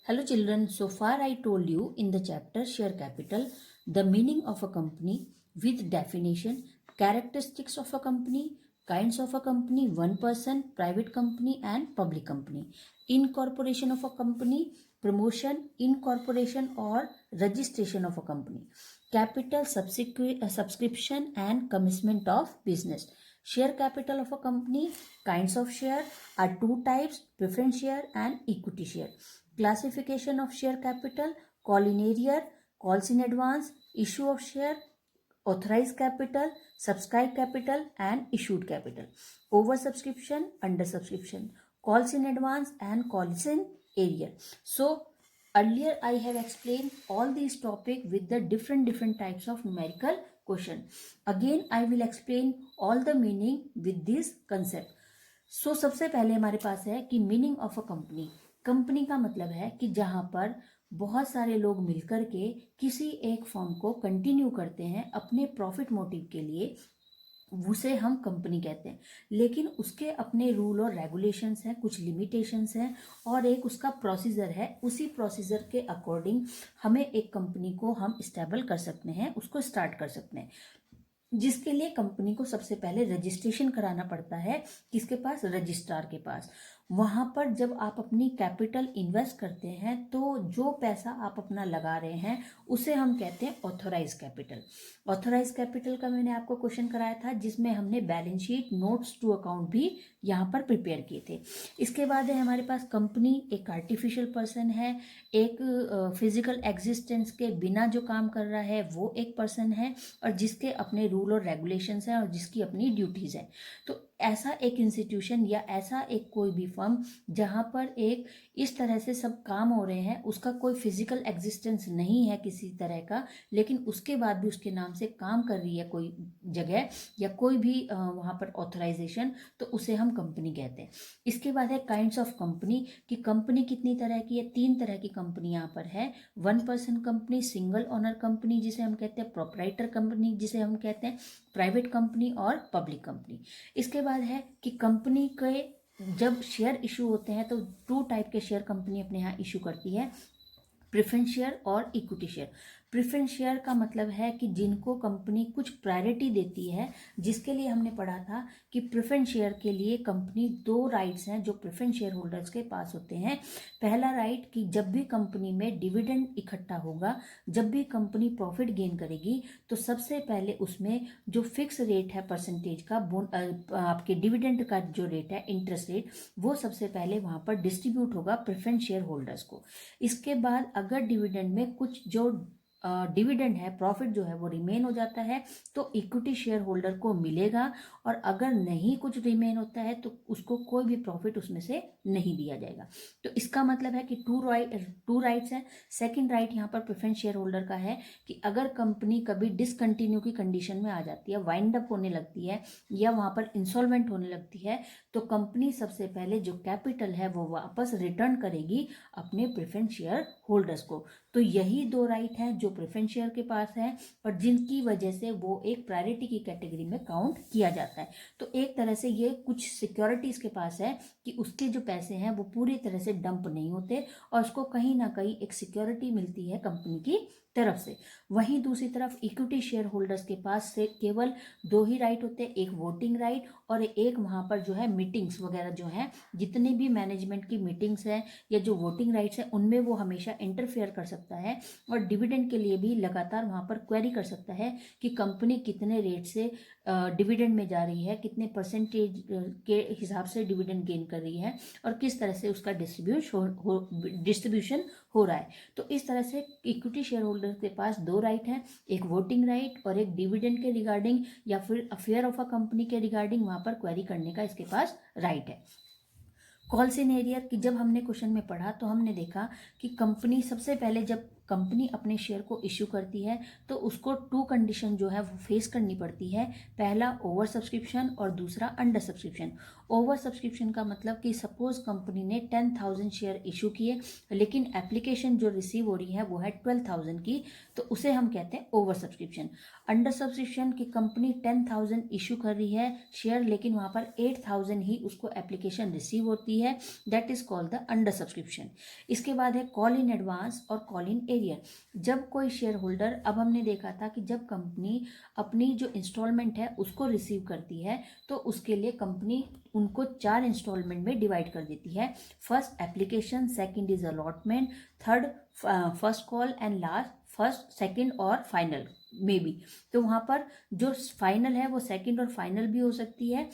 Hello children, so far I told you in the chapter share capital, the meaning of a company with definition, characteristics of a company, kinds of a company, one person, private company and public company, incorporation of a company, promotion, incorporation or registration of a company, capital subscription and commencement of business. Share capital of a company, kinds of share are two types, preference share and equity share. Classification of share capital, call in arrear, calls in advance, issue of share, authorized capital, subscribed capital and issued capital. Oversubscription, undersubscription, calls in advance and calls in arrear. So earlier I have explained all these topics with the different types of numerical question. Again I will explain all the meaning with this concept. सो सबसे पहले हमारे पास है कि meaning of a company. Company का मतलब है कि जहां पर बहुत सारे लोग मिलकर के किसी एक फर्म को कंटिन्यू करते हैं अपने प्रॉफिट मोटिव के लिए, उसे हम कंपनी कहते हैं. लेकिन उसके अपने रूल और रेगुलेशंस हैं, कुछ लिमिटेशंस हैं और एक उसका प्रोसीजर है. उसी प्रोसीजर के अकॉर्डिंग हमें एक कंपनी को हम स्टेबल कर सकते हैं, उसको स्टार्ट कर सकते हैं, जिसके लिए कंपनी को सबसे पहले रजिस्ट्रेशन कराना पड़ता है. किसके पास? रजिस्ट्रार के पास. वहां पर जब आप अपनी कैपिटल इन्वेस्ट करते हैं तो जो पैसा आप अपना लगा रहे हैं उसे हम कहते हैं ऑथोराइज कैपिटल. ऑथोराइज कैपिटल का मैंने आपको क्वेश्चन कराया था जिसमें हमने balance sheet, notes to account भी यहाँ पर प्रिपेयर किए थे. इसके बाद है हमारे पास कंपनी एक आर्टिफिशियल पर्सन है, एक फिजिकल एग्जिस्टेंस के बिना जो काम कर रहा है वो एक पर्सन है और जिसके अपने रूल और रेगुलेशंस हैं और जिसकी अपनी ड्यूटीज़ हैं. तो ऐसा एक इंस्टीट्यूशन या ऐसा एक कोई भी फर्म जहाँ पर एक इस तरह से सब काम हो रहे हैं, उसका कोई फिजिकल एग्जिस्टेंस नहीं है किसी तरह का, लेकिन उसके बाद भी उसके नाम से काम कर रही है कोई जगह या कोई भी वहाँ पर ऑथराइजेशन, तो उसे हम कंपनी कहते हैं. इसके बाद है काइंड्स ऑफ कंपनी, कि कंपनी कितनी तरह की है. 3 तरह की कंपनी यहाँ पर है. 1 person company, single owner company जिसे हम कहते हैं, प्रोप्राइटर कंपनी जिसे हम कहते हैं, प्राइवेट कंपनी और पब्लिक कंपनी. इसके बाद है कि कंपनी के जब शेयर इशू होते हैं तो 2 टाइप के शेयर कंपनी अपने यहाँ इशू करती है, प्रेफरेंस शेयर और इक्विटी शेयर. प्रेफरेंस शेयर का मतलब है कि जिनको कंपनी कुछ प्रायोरिटी देती है, जिसके लिए हमने पढ़ा था कि प्रेफरेंस शेयर के लिए कंपनी 2 राइट्स हैं जो प्रेफरेंस शेयर होल्डर्स के पास होते हैं. पहला राइट कि जब भी कंपनी में डिविडेंड इकट्ठा होगा, जब भी कंपनी प्रॉफिट गेन करेगी, तो सबसे पहले उसमें जो फिक्स रेट है परसेंटेज का, आपके डिविडेंड का जो रेट है, इंटरेस्ट रेट, वो सबसे पहले वहां पर डिस्ट्रीब्यूट होगा प्रेफरेंस शेयर होल्डर्स को. इसके बाद अगर डिविडेंड में कुछ जो डिविडेंड है, प्रॉफिट जो है वो रिमेन हो जाता है तो इक्विटी शेयर होल्डर को मिलेगा, और अगर नहीं कुछ रिमेन होता है तो उसको कोई भी प्रॉफिट उसमें से नहीं दिया जाएगा. तो इसका मतलब है कि 2 राइट्स है. सेकंड राइट यहाँ पर प्रेफरेंस शेयर होल्डर का है कि अगर कंपनी कभी डिसकंटिन्यू की कंडीशन में आ जाती है, वाइंड अप होने लगती है या वहां पर इंसॉल्वेंट होने लगती है, तो कंपनी सबसे पहले जो कैपिटल है वो वापस रिटर्न करेगी अपने प्रेफरेंस शेयर होल्डर्स को. तो यही 2 राइट हैं जो प्रेफरेंस शेयर के पास है और जिनकी वजह से वो एक प्रायोरिटी की कैटेगरी में काउंट किया जाता है. तो एक तरह से ये कुछ सिक्योरिटीज के पास है कि उसके जो पैसे हैं वो पूरी तरह से डंप नहीं होते और उसको कहीं ना कहीं एक सिक्योरिटी मिलती है कंपनी की तरफ से. वहीं दूसरी तरफ इक्विटी शेयर होल्डर्स के पास से केवल 2 ही राइट होते हैं, एक वोटिंग राइट और एक वहां पर जो है मीटिंग्स वगैरह जो है, जितने भी मैनेजमेंट की मीटिंग्स हैं या जो वोटिंग राइट्स हैं उनमें वो हमेशा इंटरफेयर कर सकता है और डिविडेंड के लिए भी लगातार वहां पर क्वेरी कर सकता है कि कंपनी कितने रेट से डिविडेंड में जा रही है, कितने परसेंटेज के हिसाब से डिविडेंड गेन कर रही है और किस तरह से उसका डिस्ट्रीब्यूशन हो रहा है. तो इस तरह से इक्विटी शेयर होल्डर के पास 2 राइट हैं, एक वोटिंग राइट और एक डिविडेंड के रिगार्डिंग या फिर अफेयर ऑफ अ कंपनी के रिगार्डिंग वहां पर क्वेरी करने का इसके पास राइट है. कॉल्स इन एरियर की जब हमने क्वेश्चन में पढ़ा तो हमने देखा कि कंपनी सबसे पहले जब कंपनी अपने शेयर को इश्यू करती है तो उसको 2 कंडीशन जो है वो फेस करनी पड़ती है. पहला ओवर सब्सक्रिप्शन और दूसरा अंडर सब्सक्रिप्शन. ओवर सब्सक्रिप्शन का मतलब कि सपोज कंपनी ने 10,000 शेयर इशू किए लेकिन एप्लीकेशन जो रिसीव हो रही है वो है 12,000 की, तो उसे हम कहते हैं ओवर सब्सक्रिप्शन. अंडर सब्सक्रिप्शन की कंपनी 10,000 इशू कर रही है शेयर लेकिन वहां पर 8,000 ही उसको एप्लीकेशन रिसीव होती की है, that is called the under subscription. इसके बाद है कॉल इन एडवांस और कॉल इन एरियर। जब कोई शेयर होल्डर, अब हमने देखा था कि जब कंपनी अपनी जो इंस्टॉलमेंट है उसको रिसीव करती है तो उसके लिए कंपनी उनको 4 इंस्टॉलमेंट में डिवाइड कर देती है। First application, second is allotment, third first call and last first, second और फाइनल में भी। तो वहाँ पर जो फाइनल है वो सेकंड और फाइनल भी हो सकती है।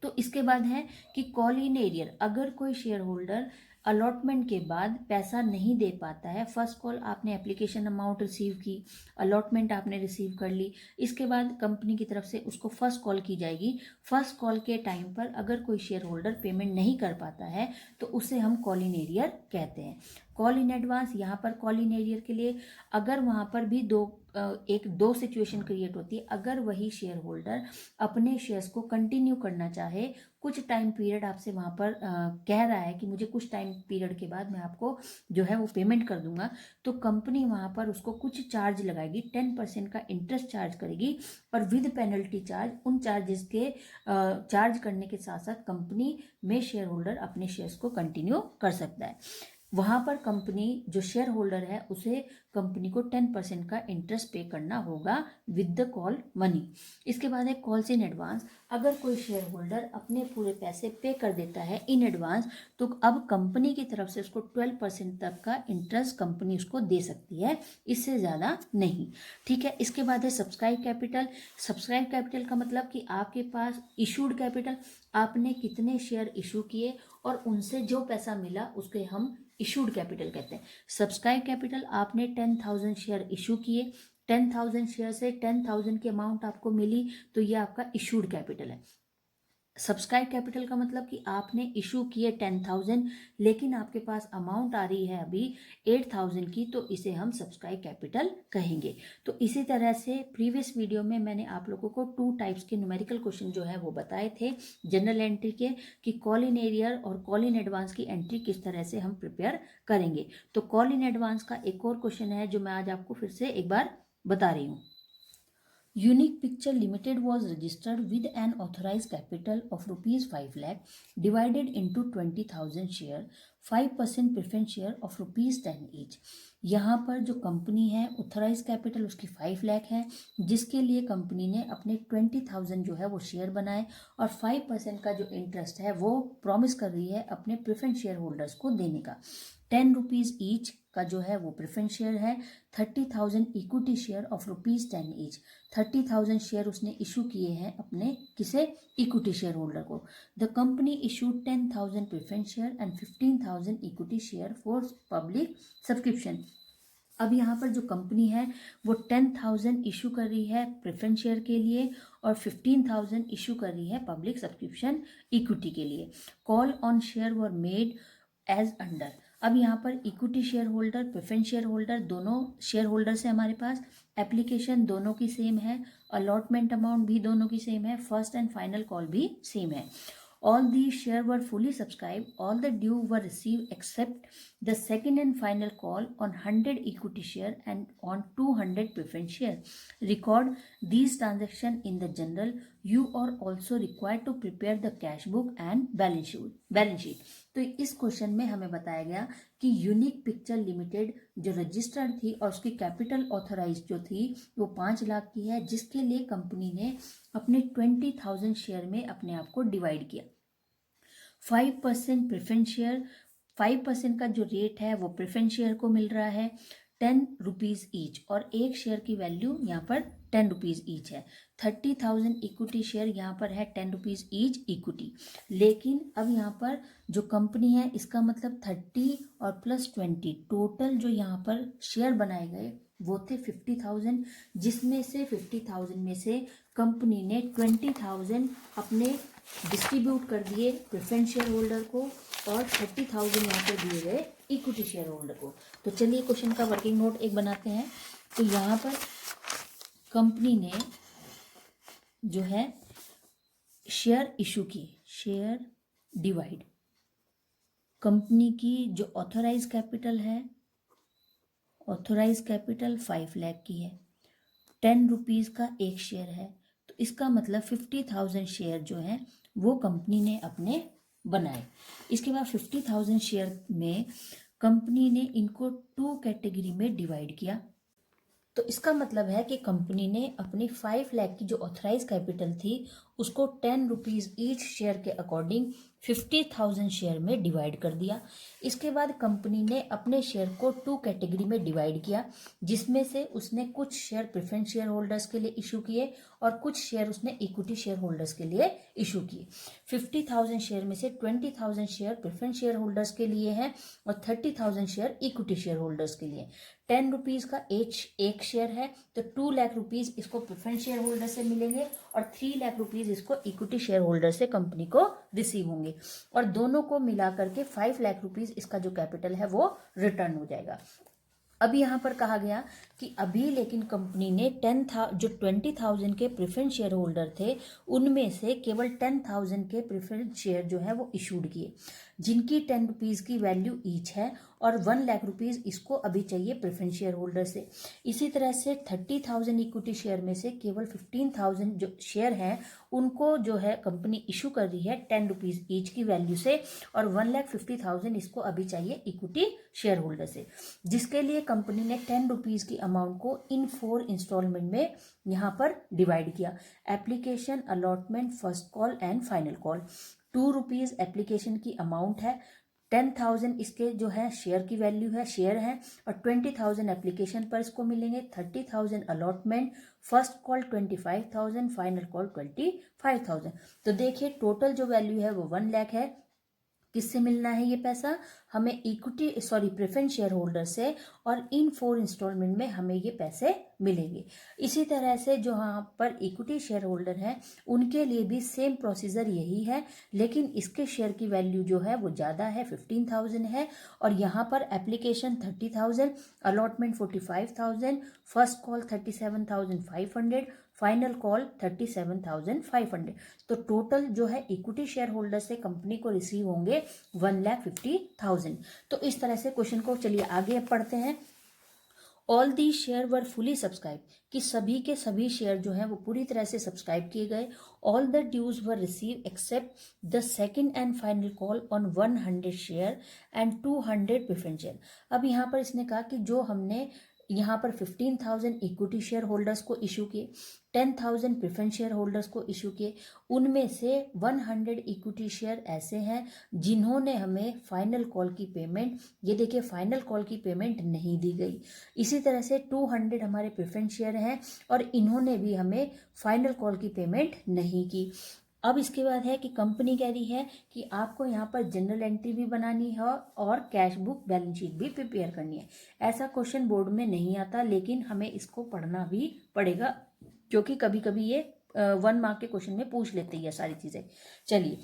तो इसके बाद है कि कॉल इन एरियर। अगर कोई शेयर होल्डर अलॉटमेंट के बाद पैसा नहीं दे पाता है, फर्स्ट कॉल आपने एप्लीकेशन अमाउंट रिसीव की, अलॉटमेंट आपने रिसीव कर ली, इसके बाद कंपनी की तरफ से उसको फर्स्ट कॉल की जाएगी। फर्स्ट कॉल के टाइम पर अगर कोई शेयर होल्डर पेमेंट नहीं कर पाता है तो उसे हम कॉल इन एरियर कहते हैं। कॉल इन एडवांस, यहाँ पर कॉल इन एरियर के लिए अगर वहाँ पर भी दो सिचुएशन क्रिएट होती है। अगर वही शेयर होल्डर अपने शेयर्स को कंटिन्यू करना चाहे, कुछ टाइम पीरियड आपसे वहाँ पर कह रहा है कि मुझे कुछ टाइम पीरियड के बाद मैं आपको जो है वो पेमेंट कर दूंगा, तो कंपनी वहाँ पर उसको कुछ चार्ज लगाएगी, 10% का इंटरेस्ट चार्ज करेगी और विद पेनल्टी चार्ज। उन चार्जेस के चार्ज करने के साथ साथ कंपनी में शेयर होल्डर अपने शेयर्स को कंटिन्यू कर सकता है। वहाँ पर कंपनी जो शेयर होल्डर है उसे कंपनी को 10% का इंटरेस्ट पे करना होगा विद द कॉल मनी। इसके बाद है कॉल्स इन एडवांस। अगर कोई शेयर होल्डर अपने पूरे पैसे पे कर देता है इन एडवांस तो अब कंपनी की तरफ से उसको 12% तक का इंटरेस्ट कंपनी उसको दे सकती है, इससे ज़्यादा नहीं। ठीक है। इसके बाद है सब्सक्राइब कैपिटल। सब्सक्राइब कैपिटल का मतलब कि आपके पास इशूड कैपिटल, आपने कितने शेयर इशू किए और उनसे जो पैसा मिला उसके हम इशूड कैपिटल कहते हैं। सब्सक्राइब कैपिटल, आपने 10,000 शेयर इशू किए, 10,000 शेयर से 10,000 की अमाउंट आपको मिली तो ये आपका इशूड कैपिटल है। सब्सक्राइब कैपिटल का मतलब कि आपने इशू किए 10,000 लेकिन आपके पास अमाउंट आ रही है अभी 8,000 की, तो इसे हम सब्सक्राइब कैपिटल कहेंगे। तो इसी तरह से प्रीवियस वीडियो में मैंने आप लोगों को 2 टाइप्स के न्यूमेरिकल क्वेश्चन जो है वो बताए थे जनरल एंट्री के, कि कॉल इन एरियर और कॉल इन एडवांस की एंट्री किस तरह से हम प्रिपेयर करेंगे। तो कॉल इन एडवांस का एक और क्वेश्चन है जो मैं आज आपको फिर से एक बार बता रही हूँ। Unique Picture Limited was registered with an authorized capital of rupees 5 lakh divided into 20,000 share, 5% preference share of rupees 10 each। यहाँ पर जो कंपनी है ऑथराइज कैपिटल उसकी 5 लाख है, जिसके लिए कंपनी ने अपने 20,000 जो है वो शेयर बनाए और 5% का जो इंटरेस्ट है वो प्रॉमिस कर रही है अपने प्रेफरेंस शेयर होल्डर्स को देने का। 10 रुपीज़ ईच का जो है वो प्रेफरेंस शेयर है, 30,000 equity share of rupees 10 each. 30,000 share उसने इशू किए हैं अपने किसे, इक्विटी शेयर होल्डर को। The company issued 10,000 preference share and 15,000 equity share for public subscription. अब यहाँ पर जो कंपनी है वो 10,000 इशू कर रही है प्रेफरेंस शेयर के लिए और 15,000 इशू कर रही है पब्लिक सब्सक्रिप्शन इक्विटी के लिए। Call on share were made as under. अब यहाँ पर equity share holder, preference share holder, दोनों शेयर होल्डर्स है हमारे पास, एप्लीकेशन दोनों की सेम है, अलॉटमेंट अमाउंट भी दोनों की सेम है, फर्स्ट एंड फाइनल कॉल भी सेम है। All these shares were fully subscribed. All the due were received except the second and final call on 100 equity share and on 200 preference share. Record these transactions in the journal. You are also required to prepare the cash book and balance sheet. तो इस question में हमें बताया गया कि unique picture limited जो registered थी और उसकी कैपिटल ऑथराइज जो थी वो 5 लाख की है, जिसके लिए कंपनी ने अपने 20,000 शेयर में अपने आप को डिवाइड किया। 5% प्रेफरेंस शेयर, 5% का जो रेट है वो प्रेफरेंस शेयर को मिल रहा है 10 रुपीज़ ईच और एक शेयर की वैल्यू यहाँ पर 10 रुपीज़ ईच है। 30,000 इक्विटी शेयर यहाँ पर है 10 रुपीज़ ईच इक्विटी। लेकिन अब यहाँ पर जो कंपनी है इसका मतलब 30 और प्लस 20 टोटल जो यहाँ पर शेयर बनाए गए वो थे 50,000, जिसमें से 50,000 में से कंपनी ने 20,000 अपने डिस्ट्रीब्यूट कर दिए प्रेफरेंस शेयर होल्डर को और 30,000 यहाँ पर दिए गए इक्विटी शेयर होल्डर को। तो चलिए क्वेश्चन का वर्किंग नोट एक बनाते हैं। तो यहाँ पर कंपनी ने जो है शेयर इशू किए, शेयर डिवाइड। कंपनी की जो ऑथराइज कैपिटल है, ऑथराइज कैपिटल 5 लाख की है, 10 रुपीज़ का एक शेयर है, तो इसका मतलब 50,000 शेयर जो है वो कंपनी ने अपने बनाए। इसके बाद 50,000 शेयर में कंपनी ने इनको 2 कैटेगरी में डिवाइड किया। तो इसका मतलब है कि कंपनी ने अपनी 5 लाख की जो ऑथराइज कैपिटल थी उसको 10 रुपीज़ ईच शेयर के अकॉर्डिंग 50,000 शेयर में डिवाइड कर दिया। इसके बाद कंपनी ने अपने शेयर को 2 कैटेगरी में डिवाइड किया, जिसमें से उसने कुछ शेयर प्रेफरेंस शेयर होल्डर्स के लिए इशू किए और कुछ शेयर उसने इक्विटी शेयर होल्डर्स के लिए इशू किए। 50,000 शेयर में से 20,000 शेयर प्रेफरेंस शेयर होल्डर्स के लिए हैं और 30,000 शेयर इक्विटी शेयर होल्डर्स के लिए। 10 रुपीज़ का एक शेयर है, तो 2 लाख रुपीज़ इसको प्रेफरेंस शेयर होल्डर से मिलेंगे और 3 लाख रुपीज़ इसको इक्विटी शेयर होल्डर से कंपनी को रिसीव होंगे और दोनों को मिला करके 5 लाख रुपीज़ इसका जो कैपिटल है वो रिटर्न हो जाएगा। अब यहाँ पर कहा गया कि अभी लेकिन कंपनी ने 20,000 के प्रेफरेंस शेयर होल्डर थे उनमें से केवल 10,000 के प्रेफरेंस शेयर जो है वो इशूड किए, जिनकी 10 रुपीज़ की वैल्यू ईच है और 1 लाख रुपीज़ इसको अभी चाहिए प्रेफरेंस शेयर होल्डर से। इसी तरह से 30,000 इक्विटी शेयर में से केवल 15,000 जो शेयर हैं उनको जो है कंपनी इशू कर रही है 10 रुपीज़ ईच की वैल्यू से और 1,50,000 इसको अभी चाहिए इक्विटी शेयर होल्डर से, जिसके लिए कंपनी ने 10 रुपीज़ की अमाउंट को इन 4 इंस्टॉलमेंट में यहाँ पर डिवाइड किया। Application, allotment, first call and final call. 2 rupees application की अमाउंट है, 10,000 इसके जो है शेयर की वैल्यू है, शेयर है और 20,000 एप्लीकेशन पर इसको मिलेंगे, 30,000 allotment, first call 25,000, final call 25,000। तो देखिए टोटल जो वैल्यू है वो 1 लाख है। किससे मिलना है ये पैसा? हमें प्रेफरेंस शेयर होल्डर से और इन 4 इंस्टॉलमेंट में हमें ये पैसे मिलेंगे। इसी तरह से जो यहाँ पर इक्विटी शेयर होल्डर हैं उनके लिए भी सेम प्रोसीजर यही है, लेकिन इसके शेयर की वैल्यू जो है वो ज़्यादा है, 15,000 है और यहाँ पर application 30,000, allotment 45,000, first call 37,500, final call 37,500। तो टोटल जो है इक्विटी शेयर होल्डर से कंपनी को रिसीव होंगे 1,50,000। तो इस तरह से क्वेश्चन को चलिए आगे पढ़ते हैं। All the share were fully subscribe, कि सभी के सभी शेयर जो हैं वो पूरी तरह से सब्सक्राइब किए गए। All the dues were receive except the second and final call on 100 share and 200 preference share. अब यहाँ पर इसने कहा कि जो हमने यहाँ पर 15,000 इक्विटी शेयर होल्डर्स को इशू किए, 10,000 प्रेफरेंस शेयर होल्डर्स को इशू किए, उनमें से 100 इक्विटी शेयर ऐसे हैं जिन्होंने हमें फाइनल कॉल की पेमेंट, ये देखिए फाइनल कॉल की पेमेंट नहीं दी गई। इसी तरह से 200 हमारे प्रेफरेंस शेयर हैं और इन्होंने भी हमें फाइनल कॉल की पेमेंट नहीं की। अब इसके बाद है कि कंपनी कह रही है कि आपको यहाँ पर जनरल एंट्री भी बनानी है और कैश बुक बैलेंस शीट भी प्रिपेयर करनी है। ऐसा क्वेश्चन बोर्ड में नहीं आता, लेकिन हमें इसको पढ़ना भी पड़ेगा क्योंकि कभी कभी ये 1 मार्क के क्वेश्चन में पूछ लेते हैं सारी चीज़ें। चलिए,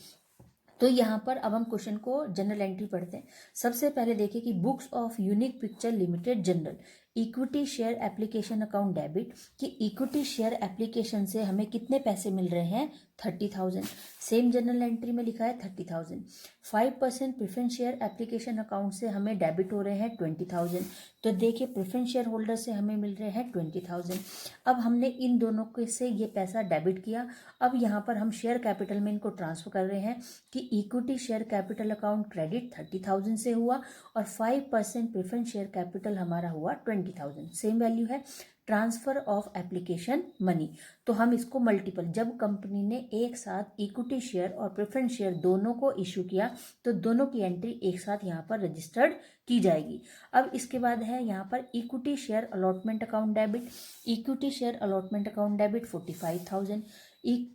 तो यहाँ पर अब हम क्वेश्चन को जनरल एंट्री पढ़ते हैं। सबसे पहले देखिए कि books of Unique picture limited general equity share application account debit, कि इक्विटी शेयर एप्लीकेशन से हमें कितने पैसे मिल रहे हैं? 30,000। सेम जनरल एंट्री में लिखा है 30,000। 5% प्रेफरेंस शेयर एप्लीकेशन अकाउंट से हमें डेबिट हो रहे हैं 20,000। तो देखिए प्रेफरेंस शेयर होल्डर से हमें मिल रहे हैं 20,000। अब हमने इन दोनों के से ये पैसा डेबिट किया। अब यहाँ पर हम शेयर कैपिटल में इनको ट्रांसफर कर रहे हैं कि equity share capital account credit 30,000 से हुआ और 5% प्रेफरेंस शेयर कैपिटल हमारा हुआ 20,000। सेम वैल्यू है। ट्रांसफर ऑफ एप्लीकेशन मनी, तो हम इसको मल्टीपल, जब कंपनी ने एक साथ इक्विटी शेयर और प्रेफरेंस शेयर दोनों को इशू किया तो दोनों की एंट्री एक साथ यहाँ पर रजिस्टर्ड की जाएगी। अब इसके बाद है यहाँ पर equity share allotment account debit. Equity share allotment account debit 45,000,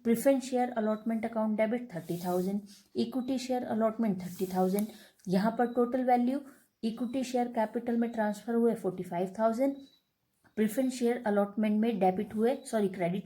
preference share allotment account debit 30,000, equity share allotment 30,000। यहाँ पर total value equity share capital में ट्रांसफर हुए 45,000, प्रेफरेंस शेयर अलॉटमेंट में क्रेडिट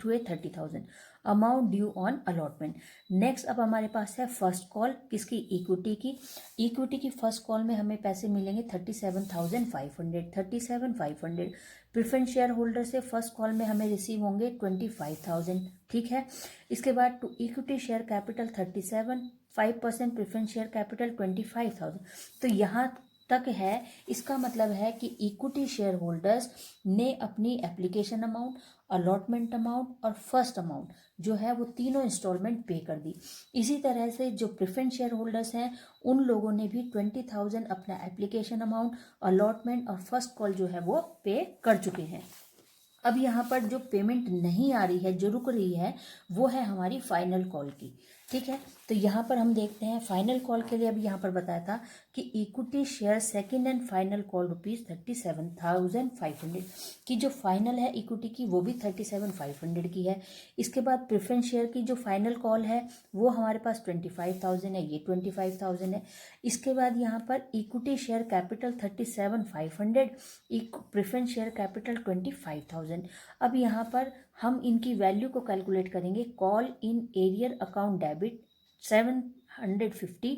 हुए 30,000। Amount due on allotment. Next अब हमारे पास है first call, किसकी? इक्विटी की। इक्विटी की फर्स्ट कॉल में हमें पैसे मिलेंगे 37,500। प्रेफरेंस शेयर होल्डर से फर्स्ट कॉल में हमें रिसीव होंगे 25,000। ठीक है। इसके बाद to equity share capital 37, 5% preference share capital 25,000। तो यहाँ तक है, इसका मतलब है कि इक्विटी शेयर होल्डर्स ने अपनी एप्लीकेशन अमाउंट, अलॉटमेंट अमाउंट और फर्स्ट अमाउंट जो है वो तीनों इंस्टॉलमेंट पे कर दी। इसी तरह से जो प्रेफरेंस शेयर होल्डर्स हैं उन लोगों ने भी 20,000 अपना एप्लीकेशन अमाउंट, अलॉटमेंट और फर्स्ट कॉल जो है वो पे कर चुके हैं। अब यहाँ पर जो पेमेंट नहीं आ रही है, जो रुक रही है, वो है हमारी फाइनल कॉल की। ठीक है, तो यहाँ पर हम देखते हैं फाइनल कॉल के लिए। अभी यहाँ पर बताया था कि equity share second and final call ₹37,500 की जो फाइनल है इक्विटी की, वो भी 37,500 की है। इसके बाद प्रेफरेंस शेयर की जो फाइनल कॉल है वो हमारे पास 25,000 है, ये 25,000 है। इसके बाद यहाँ पर equity share capital 37,500, preference share capital 25,000। अब यहाँ पर हम इनकी वैल्यू को कैलकुलेट करेंगे। Call in arrear account debit 750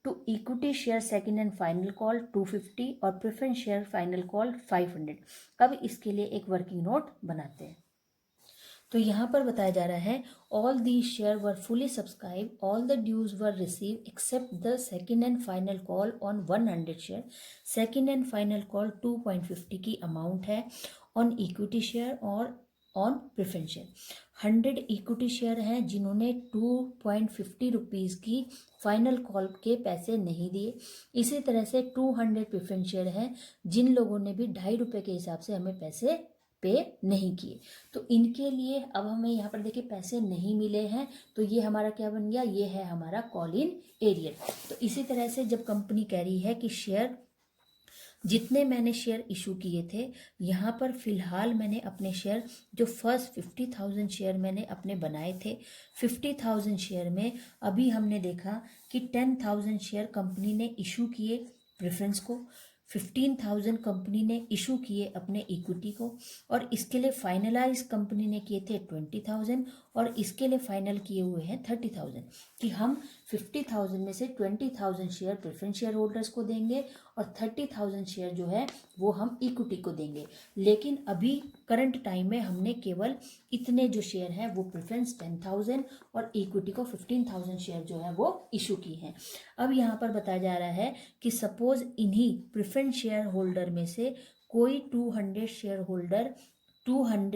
to equity share second and final call 250 और प्रेफरेंस शेयर फाइनल कॉल 500। अब इसके लिए एक वर्किंग नोट बनाते हैं। तो यहाँ पर बताया जा रहा है all the share were fully subscribe, all the dues were receive except the second and final call on 100 share. Second and final call 2.50 की अमाउंट है ऑन इक्विटी शेयर और on preference share. 100 equity share हैं जिन्होंने 2.50 rupees की final call के पैसे नहीं दिए। इसी तरह से 200 प्रेफरेंस शेयर हैं जिन लोगों ने भी ₹2.50 के हिसाब से हमें पैसे पे नहीं किए। तो इनके लिए अब हमें यहाँ पर देखिए पैसे नहीं मिले हैं, तो ये हमारा क्या बन गया, ये है हमारा कॉल इन एरियर। तो इसी तरह से जब कंपनी कह रही है कि शेयर जितने मैंने शेयर इशू किए थे, यहाँ पर फिलहाल मैंने अपने शेयर जो फर्स्ट 50,000 शेयर मैंने अपने बनाए थे, 50,000 शेयर में अभी हमने देखा कि 10,000 शेयर कंपनी ने इशू किए प्रेफरेंस को, 15,000 कंपनी ने इशू किए अपने इक्विटी को, और इसके लिए फाइनलाइज कंपनी ने किए थे 20,000 और इसके लिए फाइनल किए हुए हैं 30,000 कि हम 50,000 में से 20,000 शेयर प्रेफरेंस शेयर होल्डर्स को देंगे और 30,000 शेयर जो है वो हम इक्विटी को देंगे। लेकिन अभी करंट टाइम में हमने केवल इतने जो शेयर हैं वो प्रेफरेंस 10,000 और इक्विटी को 15,000 शेयर जो है वो इशू की हैं। अब यहाँ पर बताया जा रहा है कि सपोज इन्हीं प्रेफरेंस शेयर होल्डर में से कोई 200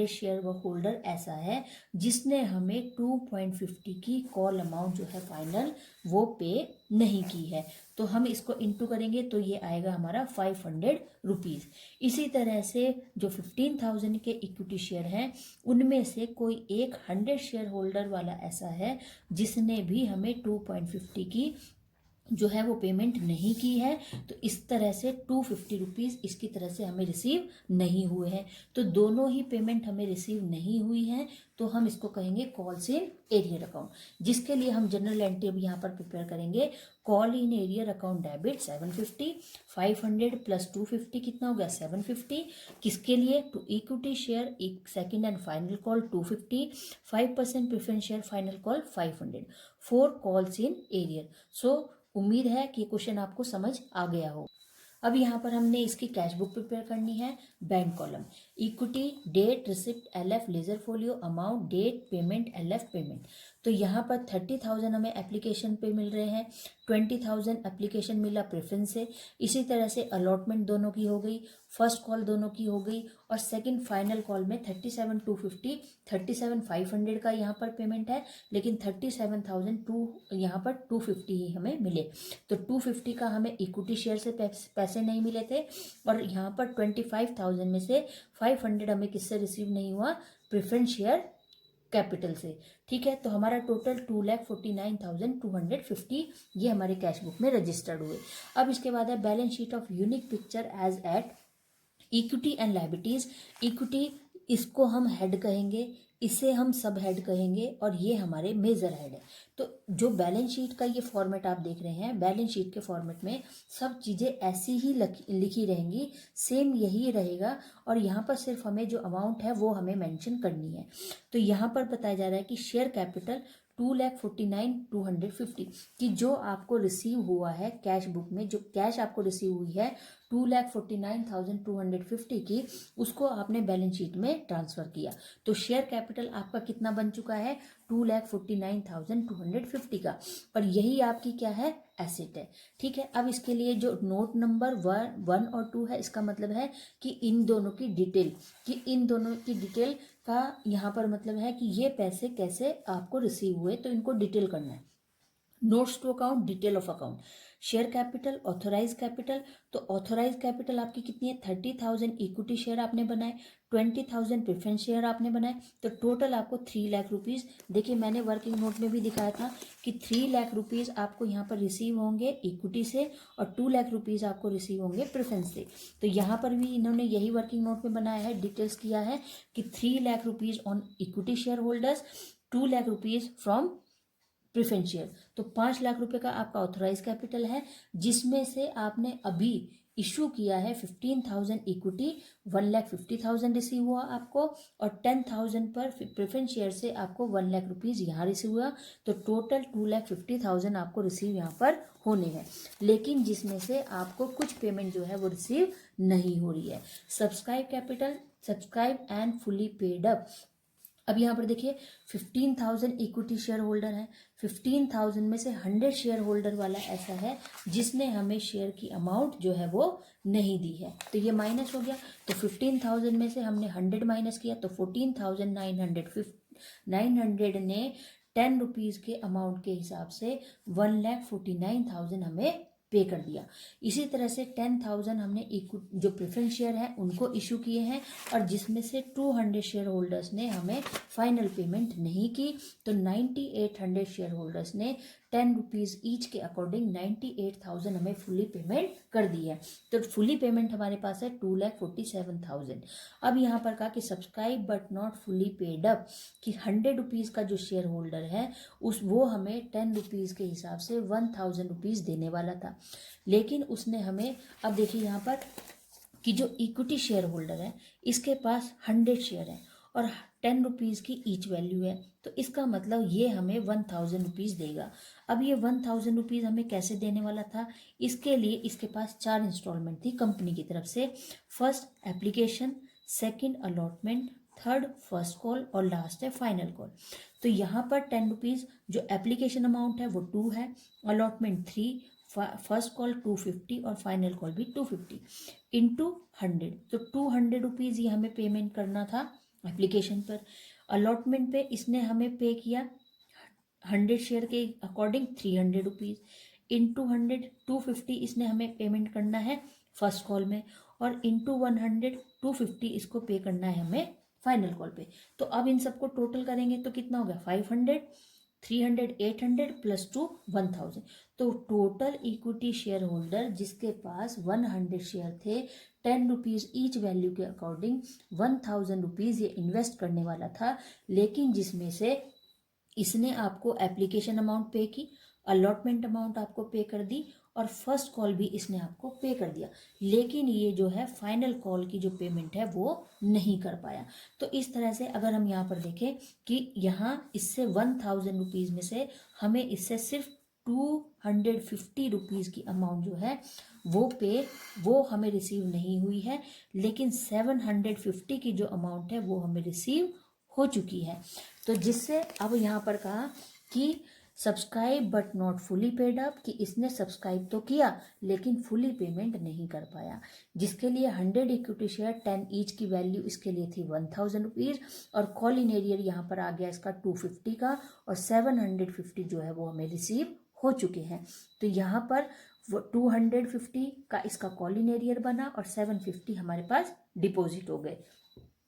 शेयर होल्डर ऐसा है जिसने हमें 2.50 की कॉल अमाउंट जो है फाइनल वो पे नहीं की है, तो हम इसको इंटू करेंगे तो ये आएगा हमारा 500 रुपीज़। इसी तरह से जो 15,000 के इक्विटी शेयर हैं उनमें से कोई एक 100 शेयर होल्डर वाला ऐसा है जिसने भी हमें 2.50 की जो है वो पेमेंट नहीं की है, तो इस तरह से 250 रुपीज़ इसकी तरह से हमें रिसीव नहीं हुए हैं। तो दोनों ही पेमेंट हमें रिसीव नहीं हुई हैं, तो हम इसको कहेंगे कॉल्स इन एरियर अकाउंट, जिसके लिए हम जनरल एंट्री अब यहाँ पर प्रिपेयर करेंगे। Call in arrear account debit 750, 500 plus 250 कितना हो गया 750, किसके लिए, टू इक्विटी शेयर एक second and final call 250, 5% preference share final call 500, 4 calls in arrear. So उम्मीद है कि क्वेश्चन आपको समझ आ गया हो। अब यहाँ पर हमने इसकी कैश बुक प्रिपेयर करनी है। Bank column, equity, date receipt LF, ledger folio, amount, date, payment, LF payment. तो यहाँ पर 30,000 हमें एप्लीकेशन पे मिल रहे हैं, 20,000 एप्लीकेशन मिला प्रेफरेंस से। इसी तरह से अलॉटमेंट दोनों की हो गई, फर्स्ट कॉल दोनों की हो गई, और सेकंड फाइनल कॉल में 37,250, 37,500 का यहाँ पर पेमेंट है, लेकिन 37,002 यहाँ पर 250 ही हमें मिले। तो 250 का हमें इक्विटी शेयर से पैसे नहीं मिले थे, और यहाँ पर 25,000 में से 500 हमें किससे रिसीव नहीं हुआ, प्रेफरेंस शेयर कैपिटल से। ठीक है, तो हमारा टोटल 2,49,250 ये हमारे कैश बुक में रजिस्टर्ड हुए। अब इसके बाद है balance sheet of Unique Picture as at equity and liabilities. इक्विटी इसको हम हेड कहेंगे, इसे हम सब हेड कहेंगे, और ये हमारे मेजर हेड है। तो जो बैलेंस शीट का ये फॉर्मेट आप देख रहे हैं, बैलेंस शीट के फॉर्मेट में सब चीज़ें ऐसी ही लिखी रहेंगी, सेम यही रहेगा, और यहाँ पर सिर्फ हमें जो अमाउंट है वो हमें मेंशन करनी है। तो यहाँ पर बताया जा रहा है कि शेयर कैपिटल 2,49,250 कि जो आपको रिसीव हुआ है कैश बुक में, जो कैश आपको रिसीव हुई है 2,49,250 की, उसको आपने बैलेंस शीट में ट्रांसफर किया। तो शेयर कैपिटल आपका कितना बन चुका है 2,49,250 का, और यही आपकी क्या है एसेट है। ठीक है, अब इसके लिए जो नोट नंबर 1 और 2 है, इसका मतलब है कि इन दोनों की डिटेल का यहाँ पर मतलब है कि ये पैसे कैसे आपको रिसीव हुए, तो इनको डिटेल करना है। Notes to account, detail of account, share capital, authorise capital. तो ऑथोराइज कैपिटल आपकी कितनी है 30,000 इक्विटी शेयर आपने बनाए, 20,000 प्रेफरेंस शेयर आपने बनाए, तो टोटल आपको 3 लाख रुपीज़। देखिए मैंने वर्किंग नोट में भी दिखाया था कि 3 लाख रुपीज़ आपको यहाँ पर रिसीव होंगे इक्विटी से और 2 लाख रुपीज़ आपको रिसीव होंगे प्रेफरेंस से। तो यहाँ पर भी इन्होंने यही वर्किंग नोट में बनाया है, डिटेल्स किया है कि 3 lakh rupees on equity share holders, 2 lakh rupees from preference share. तो 5 लाख रुपए का आपका ऑथराइज कैपिटल है, जिसमें से आपने अभी इशू किया है 15,000 इक्विटी, 1,50,000 रिसीव हुआ आपको, और 10,000 पर प्रेफरेंस शेयर से आपको 1 लाख रुपीज़ यहाँ रिसीव हुआ। तो टोटल 2,50,000 आपको रिसीव यहाँ पर होने हैं, लेकिन जिसमें से आपको कुछ पेमेंट जो है वो रिसीव नहीं हो रही है। Subscribe capital, subscribe and fully paid up. अब यहाँ पर देखिए 15,000 इक्विटी शेयर होल्डर है, 15,000 में से 100 शेयर होल्डर वाला ऐसा है जिसने हमें शेयर की अमाउंट जो है वो नहीं दी है, तो ये माइनस हो गया। तो 15,000 में से हमने 100 माइनस किया, तो 14,900 ने 10 रुपीज़ के अमाउंट के हिसाब से 1,49,000 हमें पे कर दिया। इसी तरह से 10,000 हमने जो प्रेफरेंस शेयर है उनको इशू किए हैं, और जिसमें से 200 शेयर होल्डर्स ने हमें फाइनल पेमेंट नहीं की, तो 9,800 शेयर होल्डर्स ने 10 रुपीज़ ईच के अकॉर्डिंग 98,000 हमें फुली पेमेंट कर दी है। तो फुली पेमेंट हमारे पास है 2,47,000। अब यहाँ पर कहा कि subscribe but not fully paid up, कि 100 रुपीज़ का जो शेयर होल्डर है वो हमें 10 रुपीज़ के हिसाब से 1,000 रुपीज़ देने वाला था, लेकिन उसने हमें, अब देखिए यहाँ पर कि जो इक्विटी शेयर होल्डर है इसके पास 100 शेयर है और 10 रुपीज़ की ईच वैल्यू है, तो इसका मतलब ये हमें 1,000 रुपीज़ देगा। अब ये 1,000 रुपीज़ हमें कैसे देने वाला था, इसके लिए इसके पास 4 इंस्टॉलमेंट थी कंपनी की तरफ से। First application, second allotment, third first call और लास्ट है फाइनल कॉल। तो यहाँ पर 10 रुपीज़ जो एप्लीकेशन अमाउंट है वो 2 है, अलॉटमेंट 3, फर्स्ट कॉल 250 और फाइनल कॉल भी 250 इंटू 100, तो 200 रुपीज़ ये हमें पेमेंट करना था एप्लीकेशन पर। अलॉटमेंट पे इसने हमें पे किया 100 शेयर के अकॉर्डिंग 300 रुपीज़, इंटू 100 250 इसने हमें पेमेंट करना है फर्स्ट कॉल में, और इंटू 100 250 इसको पे करना है हमें फाइनल कॉल पे। तो अब इन सबको टोटल करेंगे तो कितना हो गया 500, 300, 800 प्लस 2 1,000। तो टोटल इक्विटी शेयर होल्डर जिसके पास 100 शेयर थे 10 रुपीज़ ईच वैल्यू के अकॉर्डिंग 1,000 रुपीज़ ये इन्वेस्ट करने वाला था, लेकिन जिसमें से इसने आपको एप्लीकेशन अमाउंट पे की, अलॉटमेंट अमाउंट आपको पे कर दी, और फर्स्ट कॉल भी इसने आपको पे कर दिया, लेकिन ये जो है फाइनल कॉल की जो पेमेंट है वो नहीं कर पाया। तो इस तरह से अगर हम यहाँ पर देखें कि यहाँ इससे 1,000 रुपीज़ में से हमें इससे सिर्फ 250 रुपीज़ की अमाउंट जो है वो हमें रिसीव नहीं हुई है, लेकिन 750 की जो अमाउंट है वो हमें रिसीव हो चुकी है। तो जिससे अब यहाँ पर कहा कि subscribe but not fully paid up, कि इसने सब्सक्राइब तो किया लेकिन फुली पेमेंट नहीं कर पाया, जिसके लिए 100 इक्विटी शेयर 10 ईच की वैल्यू इसके लिए थी 1,000 रुपीज़, और कॉल इन एरियर यहाँ पर आ गया इसका 250 का, और 750 जो है वो हमें रिसीव हो चुके हैं। तो यहाँ पर 250 का इसका कॉल इन एरियर बना और 750 हमारे पास डिपॉजिट हो गए,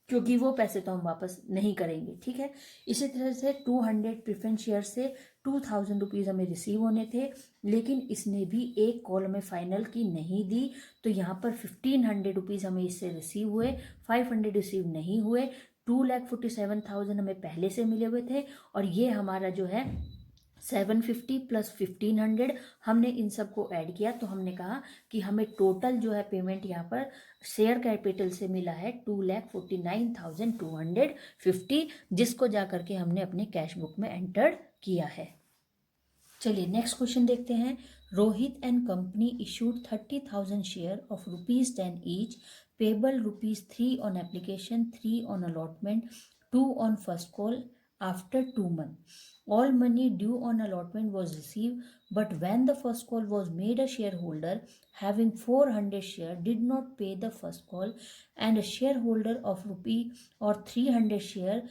क्योंकि वो पैसे तो हम वापस नहीं करेंगे। ठीक है, इसी तरह से 200 प्रेफरेंस शेयर से 2,000 रुपीज़ हमें रिसीव होने थे, लेकिन इसने भी एक कॉल हमें फाइनल की नहीं दी, तो यहाँ पर 1,500 रुपीज़ हमें इससे रिसीव हुए, 500 रिसीव नहीं हुए। 2,47,000 हमें पहले से मिले हुए थे, और ये हमारा जो है 750 प्लस 1500 हमने इन सब को ऐड किया तो हमने कहा कि हमें टोटल जो है पेमेंट यहाँ पर शेयर कैपिटल से मिला है 2,49,250, जिसको जा करके हमने अपने कैश बुक में एंटर किया है। चलिए नेक्स्ट क्वेश्चन देखते हैं। Rohit and company issued 30,000 share of ₹10 each, payable ₹3 on application, 3 on allotment, 2 on first call after 2 months. All money due on allotment was received, but when the first call was made, a shareholder having 400 share did not pay the first call, and a shareholder of rupee or 300 share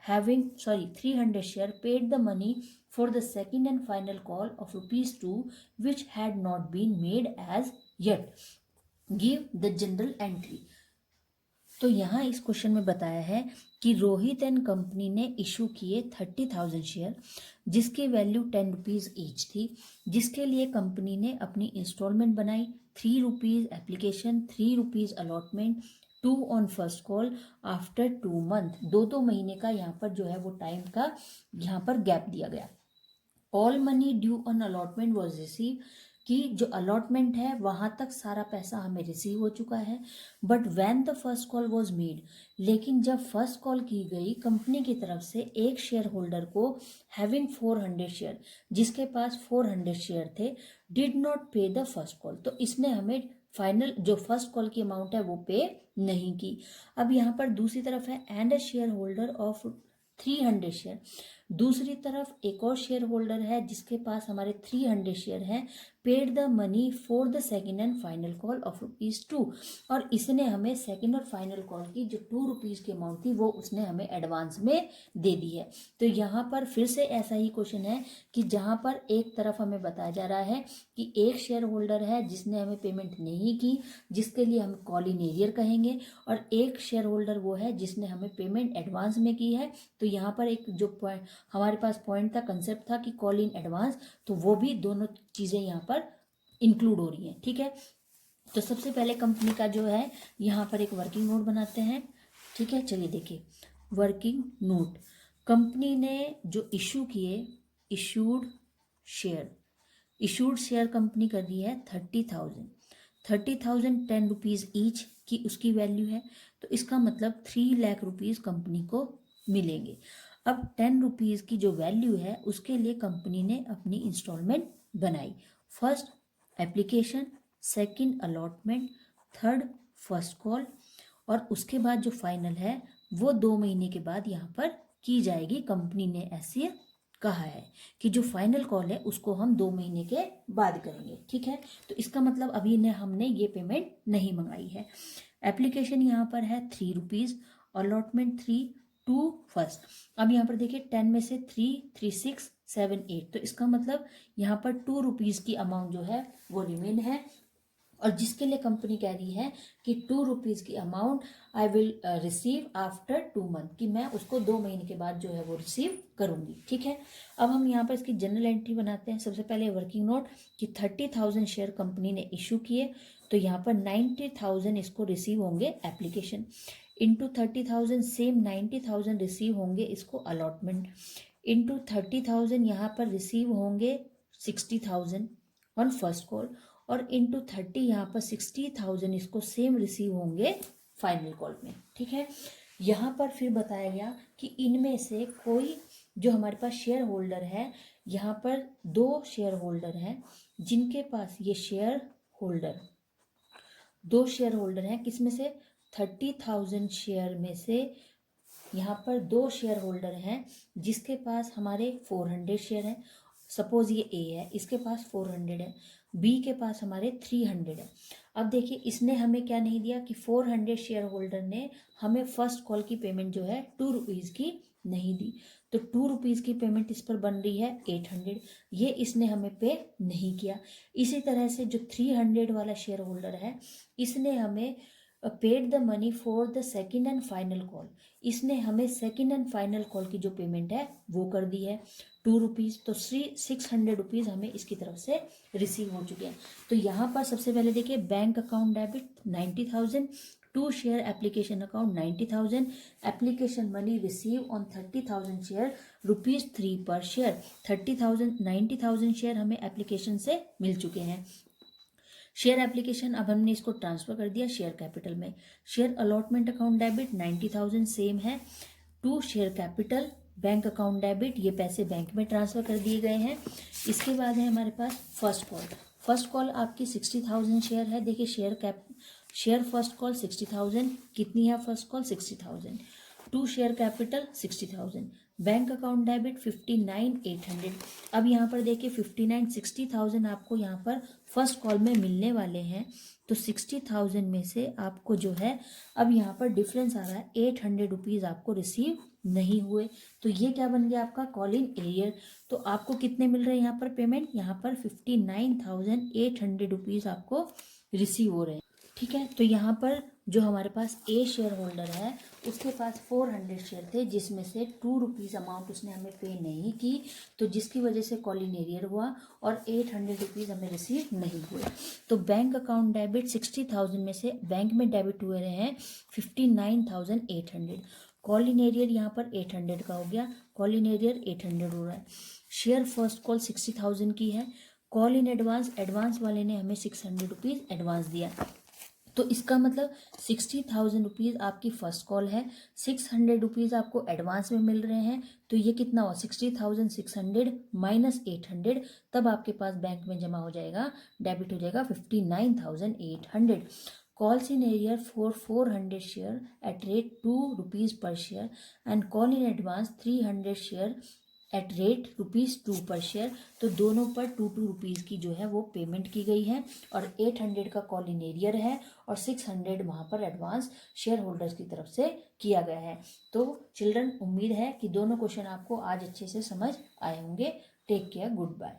300 share paid the money for the second and final call of ₹2, which had not been made as yet. Give the general entry. तो यहाँ इस question में बताया है कि Rohit and company ने issue किए 30,000 share जिसकी वैल्यू ₹10 ईच थी, जिसके लिए कंपनी ने अपनी इंस्टॉलमेंट बनाई, ₹3 application, ₹3 allotment, 2 on first call after 2 month, 2 महीने का यहाँ पर जो है वो टाइम का यहाँ पर गैप दिया गया। All money due on allotment was receive, कि जो अलॉटमेंट है वहाँ तक सारा पैसा हमें रिसीव हो चुका है। But when the first call was made, लेकिन जब फर्स्ट कॉल की गई कंपनी की तरफ से एक शेयर होल्डर को हैविंग 400 शेयर, जिसके पास 400 शेयर थे, डिड नॉट पे द फर्स्ट कॉल, तो इसने हमें फाइनल जो फर्स्ट कॉल की अमाउंट है वो पे नहीं की। अब यहाँ पर दूसरी तरफ है and a share holder of 300 share, दूसरी तरफ एक और शेयर होल्डर है जिसके पास हमारे 300 शेयर हैं, paid the money for the second and final call of ₹2, और इसने हमें सेकेंड और फाइनल कॉल की जो ₹2 की अमाउंट थी वो उसने हमें एडवांस में दे दी है। तो यहाँ पर फिर से ऐसा ही क्वेश्चन है कि जहाँ पर एक तरफ हमें बताया जा रहा है कि एक शेयर होल्डर है जिसने हमें पेमेंट नहीं की, जिसके लिए हम कॉल इन एरियर कहेंगे, और एक शेयर होल्डर वो है जिसने हमें पेमेंट एडवांस में की है। तो यहाँ पर एक जो हमारे पास पॉइंट था, कंसेप्ट था कि कॉल इन एडवांस, तो वो भी दोनों चीज़ें यहाँ पर इंक्लूड हो रही हैं। ठीक है, तो सबसे पहले कंपनी का जो है यहाँ पर एक वर्किंग नोट बनाते हैं। ठीक है, चलिए देखिए वर्किंग नोट। कंपनी ने जो इशू किए, इशूड शेयर कंपनी कर दी है 30,000 ₹10 ईच की उसकी वैल्यू है, तो इसका मतलब 3 लाख रुपीज़ कंपनी को मिलेंगे। अब ₹10 की जो वैल्यू है उसके लिए कंपनी ने अपनी इंस्टॉलमेंट बनाई, first application, second allotment, third first call, और उसके बाद जो फाइनल है वो 2 महीने के बाद यहाँ पर की जाएगी। कंपनी ने ऐसे कहा है कि जो फाइनल कॉल है उसको हम 2 महीने के बाद करेंगे। ठीक है, तो इसका मतलब अभी ने हमने ये पेमेंट नहीं मंगाई है। एप्लीकेशन यहाँ पर है ₹3, अलॉटमेंट 3, 2 फर्स्ट। अब यहाँ पर देखिए 10 में से 3, 3, 6, 7, 8, तो इसका मतलब यहाँ पर ₹2 की अमाउंट जो है वो रिमेन है, और जिसके लिए कंपनी कह रही है कि ₹2 की amount I will receive after 2 month, कि मैं उसको 2 महीने के बाद जो है वो रिसीव करूंगी। ठीक है, अब हम यहाँ पर इसकी जनरल एंट्री बनाते हैं। सबसे पहले वर्किंग नोट कि 30,000 शेयर कंपनी ने इशू किए, तो यहाँ पर 90,000 इसको रिसीव होंगे एप्लीकेशन, इंटू 30,000 सेम 90,000 रिसीव होंगे इसको अलॉटमेंट, इंटू 30,000 यहाँ पर रिसीव होंगे 60,000 ऑन फर्स्ट कॉल, और इंटू 30 यहाँ पर 60,000 इसको सेम रिसीव होंगे फाइनल कॉल में। ठीक है, यहाँ पर फिर बताया गया कि इनमें से कोई जो हमारे पास शेयर होल्डर है, यहाँ पर 2 शेयर होल्डर हैं जिनके पास ये शेयर होल्डर 2 शेयर होल्डर हैं, किसमें से 30,000 शेयर में से यहाँ पर 2 शेयर होल्डर हैं जिसके पास हमारे 400 शेयर हैं। सपोज ये ए है, इसके पास 400 है, बी के पास हमारे 300 है। अब देखिए इसने हमें क्या नहीं दिया कि 400 शेयर होल्डर ने हमें फर्स्ट कॉल की पेमेंट जो है ₹2 की नहीं दी, तो ₹2 की पेमेंट इस पर बन रही है 800, ये इसने हमें पे नहीं किया। इसी तरह से जो 300 वाला शेयर होल्डर है इसने हमें paid the money for the second and final call, इसने हमें सेकेंड एंड फाइनल कॉल की जो पेमेंट है वो कर दी है ₹2, तो ₹600 हमें इसकी तरफ से रिसीव हो चुके हैं। तो यहाँ पर सबसे पहले देखिए bank account debit 90,000, 2 share application account 90,000, application money received on 30,000 share rupees 3 per share. 30,000 90,000 share हमें एप्लीकेशन से मिल चुके हैं. शेयर एप्लीकेशन अब हमने इसको ट्रांसफर कर दिया शेयर कैपिटल में. Share allotment account debit 90,000 same है. To share capital bank account debit, ये पैसे बैंक में ट्रांसफर कर दिए गए हैं. इसके बाद है हमारे पास फर्स्ट कॉल. फर्स्ट कॉल आपकी 60,000 शेयर है. देखिए शेयर फर्स्ट कॉल 60,000, कितनी है first call 60,000. To share capital 60,000, bank account debit 59,800. अब यहाँ पर देखिए 60,000 आपको यहाँ पर फर्स्ट कॉल में मिलने वाले हैं. तो 60,000 में से आपको जो है अब यहाँ पर डिफरेंस आ रहा है 800 रुपीज़ आपको रिसीव नहीं हुए. तो ये क्या बन गया आपका कॉल इन एरियर. तो आपको कितने मिल रहे हैं यहाँ पर पेमेंट, यहाँ पर 59,800 रुपीज़ आपको रिसीव हो रहे हैं. ठीक है. तो यहाँ पर जो हमारे पास ए शेयर होल्डर है उसके पास 400 शेयर थे, जिसमें से 2 रुपीज़ अमाउंट उसने हमें पे नहीं की, तो जिसकी वजह से कॉल इन एरियर हुआ और 800 रुपीज़ हमें रिसीव नहीं हुए. तो बैंक अकाउंट डेबिट 60,000 में से बैंक में डेबिट हुए रहे हैं 59,800. कॉल इन एरियर यहाँ पर 800 का हो गया. कॉल इन एरियर 800 हो रहा है. शेयर फर्स्ट कॉल 60,000 की है. कॉल इन एडवांस वाले ने हमें 600 रुपीज़ एडवांस दिया. तो इसका मतलब 60,000 रुपीज़ आपकी फर्स्ट कॉल है, 600 रुपीज़ आपको एडवांस में मिल रहे हैं. तो ये कितना हुआ 60,600 माइनस 800, तब आपके पास बैंक में जमा हो जाएगा, डेबिट हो जाएगा 59,800. Calls in area for 400 share at rate 2 rupees per share and call in advance 300 share at rate ₹2 पर शेयर. तो दोनों पर 2 रुपीज़ की जो है वो पेमेंट की गई है और 800 का कॉल इन एरियर है और 600 वहाँ पर एडवांस शेयर होल्डर्स की तरफ से किया गया है. तो चिल्ड्रन, उम्मीद है कि दोनों क्वेश्चन आपको आज अच्छे से समझ आए होंगे. Take care, good bye.